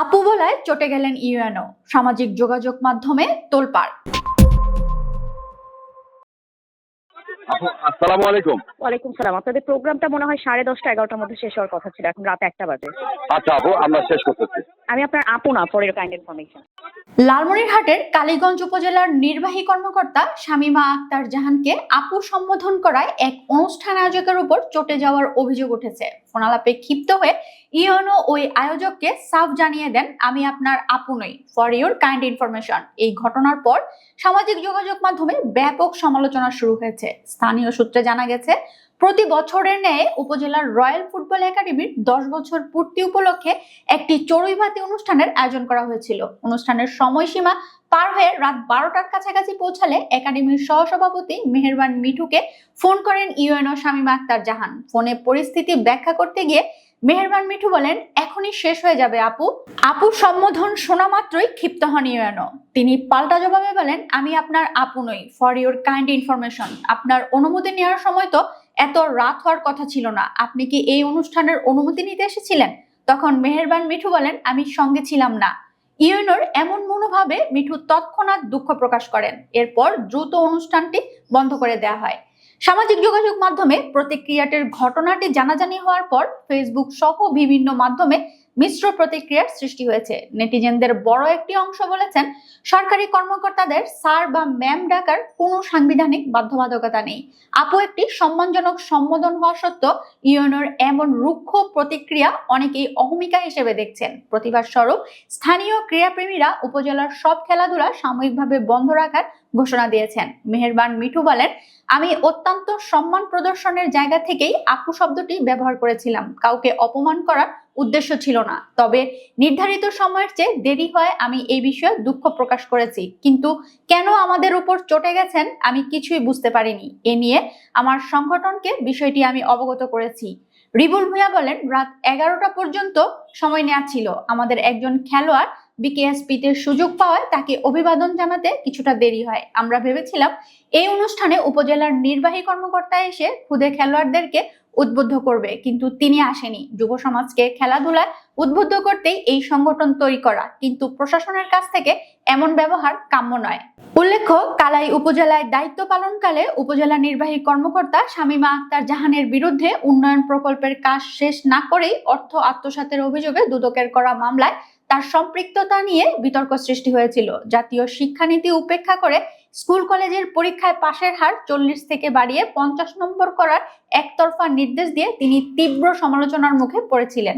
আপু বলায় চটে গেলেন ইউএনও, সামাজিক যোগাযোগ মাধ্যমে তোলপাড়। আপু আসসালামু আলাইকুম। ওয়ালাইকুম সালাম। আপনাদের প্রোগ্রামটা মনে হয় 10:30 11টার মধ্যে শেষ হওয়ার কথা ছিল, এখন রাত 1টা বাজে। আচ্ছা আপু, আমরা শেষ করতেছি। আমি আপনার আপু না, ফর ইউর কাইন্ড ইনফরমেশন। লালমনিরহাটের কালীগঞ্জ উপজেলার নির্বাহী কর্মকর্তা শামীমা আক্তার জাহানকে আপু সম্বোধন করায় এক অনুষ্ঠান আয়োজকের উপর চটে যাওয়ার অভিযোগ উঠেছে। ফোনালাপে ক্ষিপ্ত হয়ে ইউএনও ওই আয়োজককে সাফ জানিয়ে দেন, আমি আপনার আপু নই, ফর ইউর কাইন্ড ইনফরমেশন। এই ঘটনার পর সামাজিক যোগাযোগ মাধ্যমে ব্যাপক সমালোচনা শুরু হয়েছে। স্থানীয় সূত্রে জানা গেছে, প্রতি বছরের ন্যায় উপজেলার রয়্যাল ফুটবল একাডেমির 10 বছর পূর্তি উপলক্ষে একটি চড়ুইভাতি অনুষ্ঠানের আয়োজন করা হয়েছিল। অনুষ্ঠানের সময়সীমা পার হয়ে রাত 12টার কাছাকাছি পৌঁছালে একাডেমির সহসভাপতি মেহেরবান মিঠুকে ফোন করেন ইউএনও শামীমা আক্তার জাহান। ফোনে পরিস্থিতি ব্যাখ্যা করতে গিয়ে মেহেরবান মিঠু বলেন, এখনই শেষ হয়ে যাবে আপু। আপুর সম্বোধন শোনা মাত্রই ক্ষিপ্ত হন ইউএনও। তিনি পাল্টা জবাবে বলেন, আমি আপনার আপু নই, ফর ইউর কাইন্ড ইনফরমেশন। আপনার অনুমতি নেওয়ার সময় তো এত রাত হওয়ার কথা ছিল না। আপনি কি এই অনুষ্ঠানের অনুমতি নিতে এসেছিলেন? তখন মেহেরবান মিঠু বলেন, আমি সঙ্গে ছিলাম না। ইউএনওর এমন মনোভাবে মিঠু তৎক্ষণাৎ দুঃখ প্রকাশ করেন। এরপর দ্রুত অনুষ্ঠানটি বন্ধ করে দেওয়া হয়। সামাজিক যোগাযোগ মাধ্যমে প্রতিক্রিয়াটির ঘটনাটি জানাজানি হওয়ার পর ফেসবুক সহ বিভিন্ন মাধ্যমে মিশ্র প্রতিক্রিয়ার সৃষ্টি হয়েছে। নেটিজেনদের বড় একটি অংশ বলেছেন, সরকারি কর্মকর্তাদের স্যার বা ম্যাম ডাকার কোনো সাংবিধানিক বাধ্যবাধকতা নেই। আপু একটি সম্মানজনক সম্বোধন হওয়া সত্ত্বেও ইউএনওর এমন রুক্ষ প্রতিক্রিয়া অনেকেই অহমিকা হিসেবে দেখছেন। প্রতিবাদ স্বরূপ স্থানীয় ক্রীড়াপ্রেমীরা উপজেলার সব খেলাধুলা সাময়িকভাবে বন্ধ রাখার ঘোষণা দিয়েছেন। মেহেরবান মিঠু বলেন, আমি অত্যন্ত সম্মান প্রদর্শনের জায়গা থেকেই আপু শব্দটি ব্যবহার করেছিলাম। কাউকে অপমান করার উদ্দেশ্য ছিল না। তবে নির্ধারিত সময়ের চেয়ে দেরি হয় আমি এই বিষয়ে দুঃখ প্রকাশ করেছি। কিন্তু কেন আমাদের উপর চটে গেছেন আমি কিছুই বুঝতে পারিনি। এ নিয়ে আমার সংগঠনকে বিষয়টি আমি অবগত করেছি। রিবুল ভূঁইয়া বলেন, রাত 11টা পর্যন্ত সময় নেওয়া ছিল। আমাদের একজন খেলোয়াড় বিকেএসপিতে সুযোগ পাওয়ায় তাকে অভিবাদন জানাতে কিছুটা দেরি হয়। আমরা ভেবেছিলাম এই অনুষ্ঠানে উপজেলার নির্বাহী কর্মকর্তা এসে খুদে খেলোয়াড়দেরকে উদ্বুদ্ধ করবে, কিন্তু তিনি আসেনি। যুব সমাজকে খেলাধুলায় উদ্বুদ্ধ করতেই এই সংগঠন তৈরি করা, কিন্তু প্রশাসনের কাছ থেকে এমন ব্যবহার কাম্য নয়। উল্লেখ্য, কালাই উপজেলায় দায়িত্ব পালনকালে উপজেলা নির্বাহী কর্মকর্তা শামীমা আক্তার জাহানের বিরুদ্ধে উন্নয়ন প্রকল্পের কাজ শেষ না করেই অর্থ আত্মসাতের অভিযোগে দুদকের করা মামলায় তার সম্পৃক্ততা নিয়ে বিতর্ক সৃষ্টি হয়েছিল। জাতীয় শিক্ষানীতি উপেক্ষা করে স্কুল কলেজের পরীক্ষায় পাশের হার 40 থেকে বাড়িয়ে 50 নম্বর করার একতরফা নির্দেশ দিয়ে তিনি তীব্র সমালোচনার মুখে পড়েছিলেন।